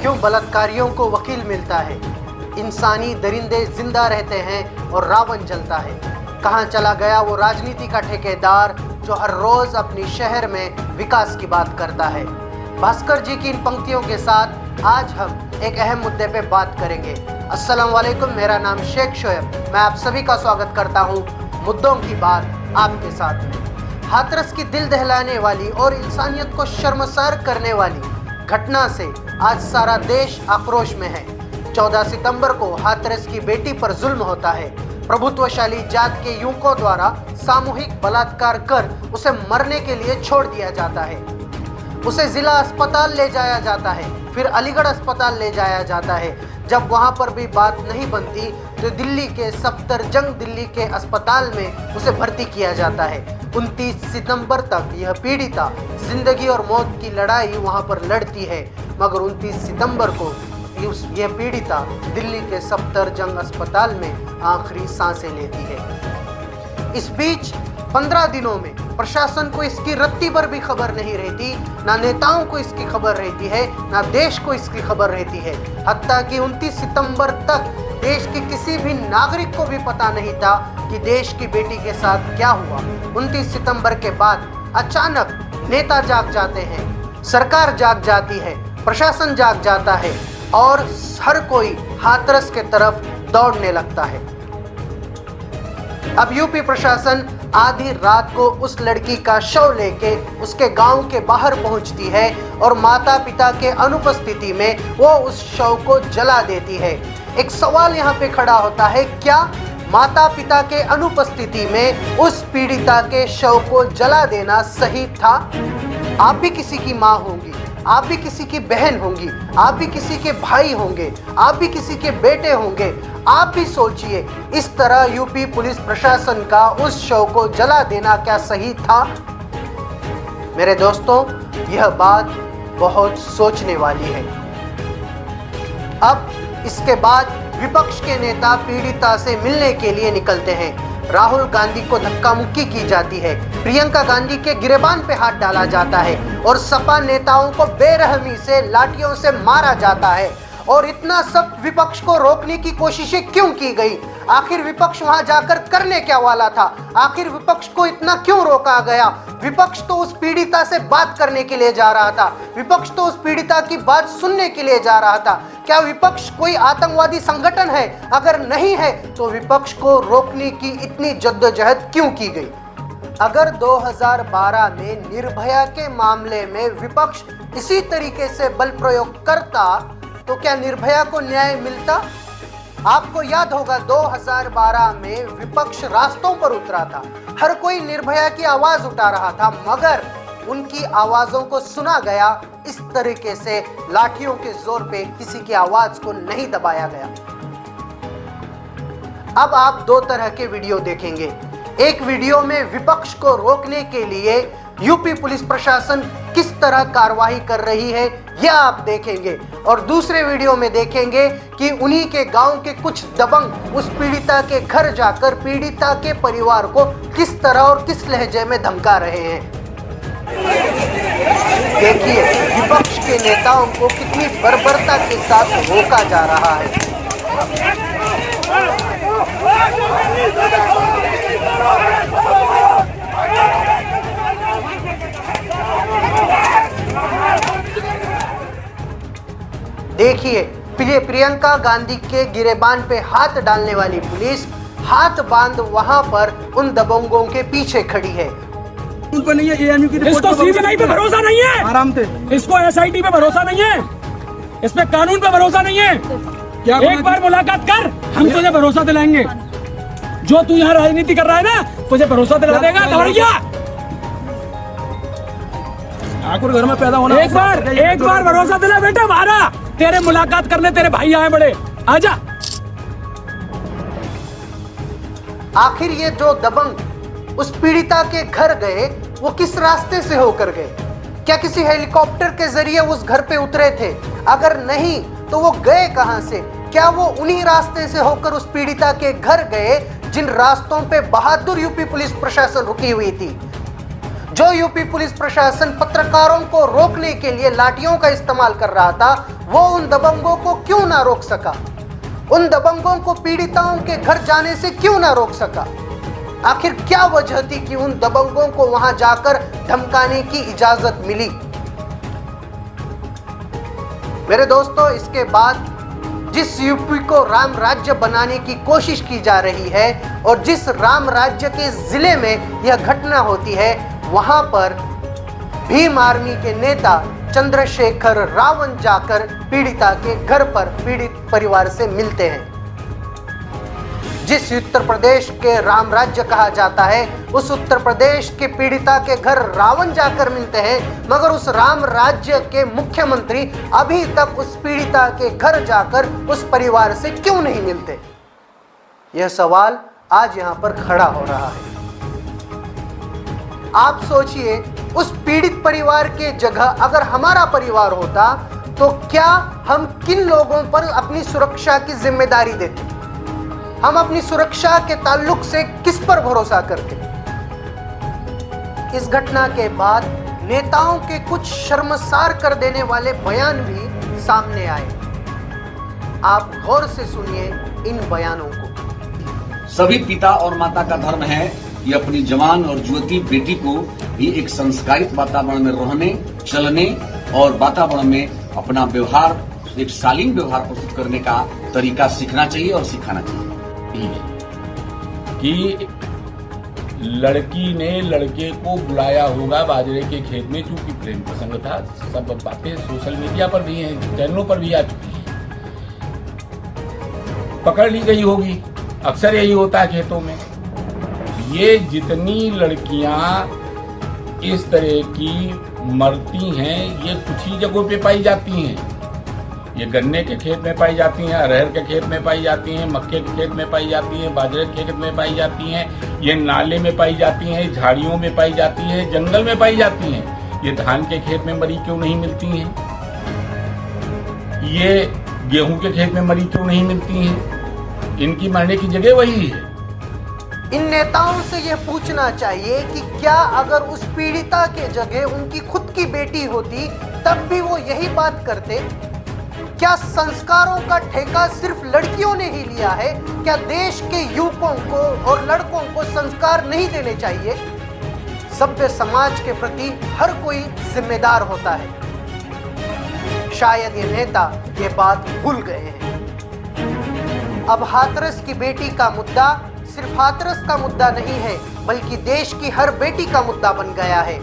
क्यों बलात्कारियों को वकील मिलता है? इंसानी दरिंदे जिंदा रहते हैं और रावण जलता है। कहाँ चला गया वो राजनीति का ठेकेदार जो हर रोज अपनी शहर में विकास की बात करता है? भास्कर जी की इन पंक्तियों के साथ आज हम एक अहम मुद्दे पे बात करेंगे। अस्सलाम वालेकुम, मेरा नाम शेख शोएब, मैं आप सभी का स्वागत करता हूँ मुद्दों की बात आपके साथ में। हाथरस की दिल दहलाने वाली और इंसानियत को शर्मसार करने वाली घटना से आज सारा देश आक्रोश में है। 14 सितंबर को हाथरस की बेटी पर जुल्म होता है। प्रभुत्वशाली जात के युवकों द्वारा सामूहिक बलात्कार कर उसे मरने के लिए छोड़ दिया जाता है। उसे जिला अस्पताल ले जाया जाता है, फिर अलीगढ़ अस्पताल ले जाया जाता है। जब वहां पर भी बात नहीं बनती तो दिल्ली के सफदरजंग दिल्ली के अस्पताल में उसे भर्ती किया जाता है। 29 सितंबर तक यह पीड़िता जिंदगी और मौत की लड़ाई वहां पर लड़ती है, मगर 29 सितंबर को यह पीड़िता दिल्ली के सफदरजंग अस्पताल में आखिरी सांसें लेती है। इस बीच 15 दिनों में प्रशासन को इसकी रत्ती भर भी खबर नहीं रहती, ना नेताओं को इसकी खबर रहती है, ना देश को इसकी खबर रहती है। हत्ता कि 29 सितंबर तक देश के किसी भी नागरिक को भी पता नहीं था कि देश की बेटी के साथ क्या हुआ। 29 सितंबर के बाद अचानक नेता जाग जाते हैं, सरकार जाग जाती है, प्रशासन जाग जाता है और हर कोई हाथरस के तरफ दौड़ने लगता है। अब यूपी प्रशासन आधी रात को उस लड़की का शव लेके उसके गांव के बाहर पहुंचती है और माता पिता के अनुपस्थिति में वो उस शव को जला देती है। एक सवाल यहाँ पे खड़ा होता है, क्या माता पिता के अनुपस्थिति में उस पीड़िता के शव को जला देना सही था? आप भी किसी की माँ होंगी, आप भी किसी की बहन होंगी, आप भी किसी के भाई होंगे, आप भी किसी के बेटे होंगे। आप भी सोचिए, इस तरह यूपी पुलिस प्रशासन का उस शव को जला देना क्या सही था? मेरे दोस्तों, यह बात बहुत सोचने वाली है। अब इसके बाद विपक्ष के नेता पीड़िता से मिलने के लिए निकलते हैं। राहुल गांधी को धक्का मुक्की की जाती है, प्रियंका गांधी के गिरेबान पे हाथ डाला जाता है और सपा नेताओं को बेरहमी से लाठियों से मारा जाता है। और इतना सब विपक्ष को रोकने की कोशिशें क्यों की गई? आखिर विपक्ष वहां जाकर करने क्या वाला था? आखिर विपक्ष को इतना क्यों रोका गया? विपक्ष तो उस पीड़िता से बात करने के लिए जा रहा था, विपक्ष तो उस पीड़िता की बात सुनने के लिए जा रहा था। क्या विपक्ष कोई आतंकवादी संगठन है? अगर नहीं है तो विपक्ष को रोकने की इतनी जद्दोजहद क्यों की गई? अगर 2012 में निर्भया के मामले में विपक्ष इसी तरीके से बल प्रयोग करता तो क्या निर्भया को न्याय मिलता? आपको याद होगा 2012 में विपक्ष रास्तों पर उतरा था, हर कोई निर्भया की आवाज उठा रहा था, मगर उनकी आवाजों को सुना गया। इस तरीके से लाठियों के जोर पे किसी की आवाज को नहीं दबाया गया। अब आप दो तरह के वीडियो देखेंगे। एक वीडियो में विपक्ष को रोकने के लिए यूपी पुलिस प्रशासन किस तरह कार्रवाई कर रही है यह आप देखेंगे, और दूसरे वीडियो में देखेंगे कि उन्हीं के गांव के कुछ दबंग उस पीड़िता के घर जाकर पीड़िता के परिवार को किस तरह और किस लहजे में धमका रहे हैं। देखिए विपक्ष के नेताओं को कितनी बर्बरता के साथ रोका जा रहा है। देखिए प्रियंका गांधी के गिरेबान पे हाथ डालने वाली पुलिस हाथ बांध वहां पर उन दबंगों के पीछे खड़ी है। नहीं है, ANU की इसको CBI पे भरोसा नहीं है, आराम से। इसको SIT पे भरोसा नहीं है, इस पे कानून पे भरोसा नहीं है। क्या एक बार मुलाकात कर, हम तुझे भरोसा दिलाएंगे। जो तू यहाँ राजनीति कर रहा है ना, तुझे भरोसा दिला देगा। दौड़िया ठाकुर घर में पैदा होना। एक बार भरोसा दिला बेटा हमारा, तेरे मुलाकात करने तेरे भाई आए बड़े, आजा। आखिर ये जो दबंग उस पीड़िता के घर गए वो किस रास्ते से होकर गए? क्या किसी हेलीकॉप्टर के जरिए उस घर पे उतरे थे? अगर नहीं तो वो गए कहां से? क्या वो उन्हीं रास्ते से होकर उस पीड़िता के घर गए जिन रास्तों पे बहादुर यूपी पुलिस प्रशासन रुकी हुई थी? जो यूपी पुलिस प्रशासन पत्रकारों को रोकने के लिए लाठियों का इस्तेमाल कर रहा था, वो उन दबंगों को क्यों ना रोक सका? उन दबंगों को पीड़िताओं के घर जाने से क्यों ना रोक सका? आखिर क्या वजह थी कि उन दबंगों को वहां जाकर धमकाने की इजाजत मिली? मेरे दोस्तों, इसके बाद जिस यूपी को राम राज्य बनाने की कोशिश की जा रही है और जिस राम राज्य के जिले में यह घटना होती है, वहां पर भीम आर्मी के नेता चंद्रशेखर रावण जाकर पीड़िता के घर पर पीड़ित परिवार से मिलते हैं। जिस उत्तर प्रदेश के राम राज्य कहा जाता है, उस उत्तर प्रदेश के पीड़िता के घर रावण जाकर मिलते हैं, मगर उस राम राज्य के मुख्यमंत्री अभी तक उस पीड़िता के घर जाकर उस परिवार से क्यों नहीं मिलते? यह सवाल आज यहाँ पर खड़ा हो रहा है। आप सोचिए, उस पीड़ित परिवार के जगह अगर हमारा परिवार होता तो क्या हम किन लोगों पर अपनी सुरक्षा की जिम्मेदारी देते? हम अपनी सुरक्षा के ताल्लुक से किस पर भरोसा करते? इस घटना के बाद नेताओं के कुछ शर्मसार कर देने वाले बयान भी सामने आए। आप गौर से सुनिए इन बयानों को। सभी पिता और माता का धर्म है कि अपनी जवान और युवती बेटी को भी एक संस्कारित वातावरण में रहने, चलने और वातावरण में अपना व्यवहार, एक शालीन व्यवहार प्रस्तुत करने का तरीका सीखना चाहिए और सिखाना चाहिए। कि लड़की ने लड़के को बुलाया होगा बाजरे के खेत में, चूंकि प्रेम प्रसंग था। सब बातें सोशल मीडिया पर भी हैं, चैनलों पर भी आ चुकी हैं। पकड़ ली गई होगी, अक्सर यही होता है खेतों में। ये जितनी लड़कियां इस तरह की मरती हैं, ये कुछ ही जगहों पे पाई जाती हैं। ये गन्ने के खेत में पाई जाती हैं, अरहर के खेत में पाई जाती हैं, मक्के के खेत में पाई जाती हैं, बाजरे के खेत में पाई जाती हैं, ये नाले में पाई जाती हैं, झाड़ियों में पाई जाती हैं, जंगल में पाई जाती हैं। ये धान के खेत में मरी क्यों नहीं मिलती हैं? ये गेहूं के खेत में मरी क्यों नहीं मिलती हैं? इनकी मरने की जगह वही है। इन नेताओं से यह पूछना चाहिए कि क्या अगर उस पीड़िता के जगह उनकी खुद की बेटी होती तब भी वो यही बात करते? क्या संस्कारों का ठेका सिर्फ लड़कियों ने ही लिया है? क्या देश के युवकों को और लड़कों को संस्कार नहीं देने चाहिए? सभ्य समाज के प्रति हर कोई जिम्मेदार होता है। शायद ये नेता ये बात भूल गए हैं। अब हाथरस की बेटी का मुद्दा सिर्फ हाथरस का मुद्दा नहीं है, बल्कि देश की हर बेटी का मुद्दा बन गया है।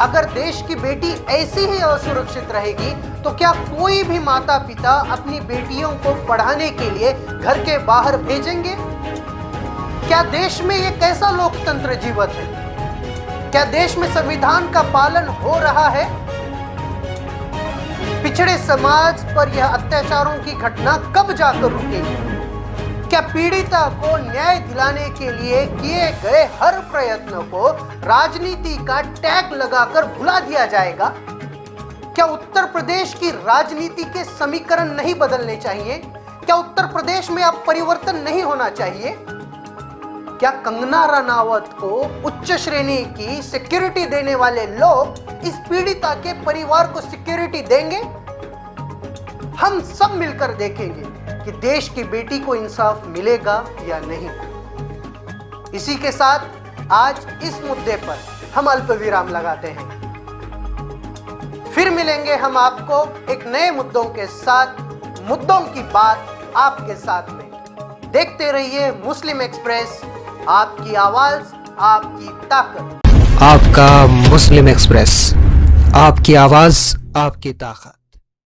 अगर देश की बेटी ऐसी ही असुरक्षित रहेगी तो क्या कोई भी माता पिता अपनी बेटियों को पढ़ाने के लिए घर के बाहर भेजेंगे? क्या देश में ये कैसा लोकतंत्र जीवित है? क्या देश में संविधान का पालन हो रहा है? पिछड़े समाज पर यह अत्याचारों की घटना कब जाकर रुकेगी? क्या पीड़िता को न्याय दिलाने के लिए किए गए हर प्रयत्न को राजनीति का टैग लगाकर भुला दिया जाएगा? क्या उत्तर प्रदेश की राजनीति के समीकरण नहीं बदलने चाहिए? क्या उत्तर प्रदेश में अब परिवर्तन नहीं होना चाहिए? क्या कंगना रनावत को उच्च श्रेणी की सिक्योरिटी देने वाले लोग इस पीड़िता के परिवार को सिक्योरिटी देंगे? हम सब मिलकर देखेंगे कि देश की बेटी को इंसाफ मिलेगा या नहीं। इसी के साथ आज इस मुद्दे पर हम अल्प विराम लगाते हैं। फिर मिलेंगे हम आपको एक नए मुद्दों के साथ, मुद्दों की बात आपके साथ में। देखते रहिए मुस्लिम एक्सप्रेस, आपकी आवाज, आपकी ताकत। आपका मुस्लिम एक्सप्रेस, आपकी आवाज, आपकी ताकत।